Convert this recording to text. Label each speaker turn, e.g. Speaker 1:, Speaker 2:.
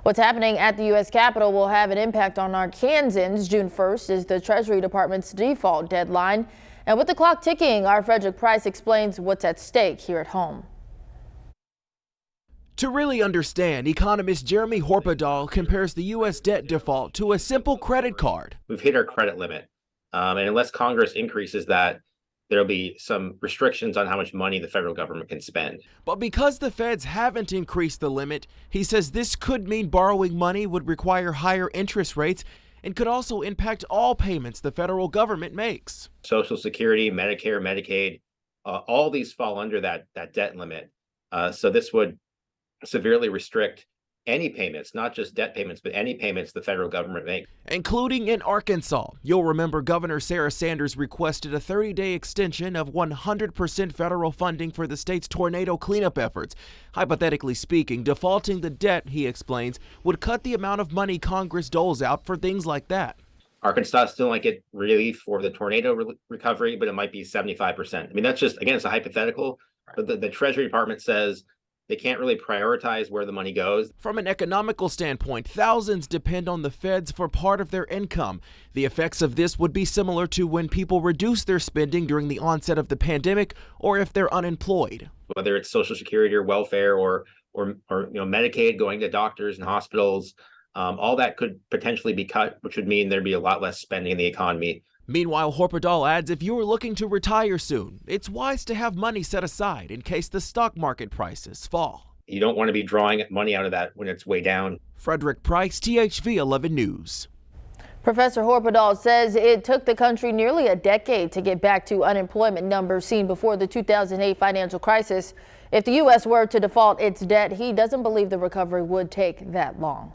Speaker 1: What's happening at the U.S. Capitol will have an impact on Arkansans. June 1st is the Treasury Department's default deadline. And with the clock ticking, our Frederick Price explains what's at stake here at home.
Speaker 2: To really understand, economist Jeremy Horpedahl compares the U.S. debt default to a simple credit card.
Speaker 3: We've hit our credit limit, and unless Congress increases that, there'll be some restrictions on how much money the federal government can spend.
Speaker 2: But because the feds haven't increased the limit, he says this could mean borrowing money would require higher interest rates and could also impact all payments the federal government makes.
Speaker 3: Social Security, Medicare, Medicaid, all these fall under that debt limit. So this would severely restrict any payments, not just debt payments, but any payments the federal government makes.
Speaker 2: Including in Arkansas. You'll remember Governor Sarah Sanders requested a 30-day extension of 100% federal funding for the state's tornado cleanup efforts. Hypothetically speaking, defaulting the debt, he explains, would cut the amount of money Congress doles out for things like that.
Speaker 3: Arkansas still might get relief for the tornado recovery, but it might be 75%. I mean, that's just, again, it's a hypothetical, but the Treasury Department says they can't really prioritize where the money goes.
Speaker 2: From an economical standpoint, thousands depend on the feds for part of their income. The effects of this would be similar to when people reduce their spending during the onset of the pandemic or if they're unemployed.
Speaker 3: Whether it's Social Security or welfare or Medicaid going to doctors and hospitals, all that could potentially be cut, which would mean there'd be a lot less spending in the economy.
Speaker 2: Meanwhile, Horpedahl adds if you're looking to retire soon, it's wise to have money set aside in case the stock market prices fall.
Speaker 3: You don't want to be drawing money out of that when it's way down.
Speaker 2: Frederick Price, THV 11 News.
Speaker 1: Professor Horpedahl says it took the country nearly a decade to get back to unemployment numbers seen before the 2008 financial crisis. If the U.S. were to default its debt, he doesn't believe the recovery would take that long.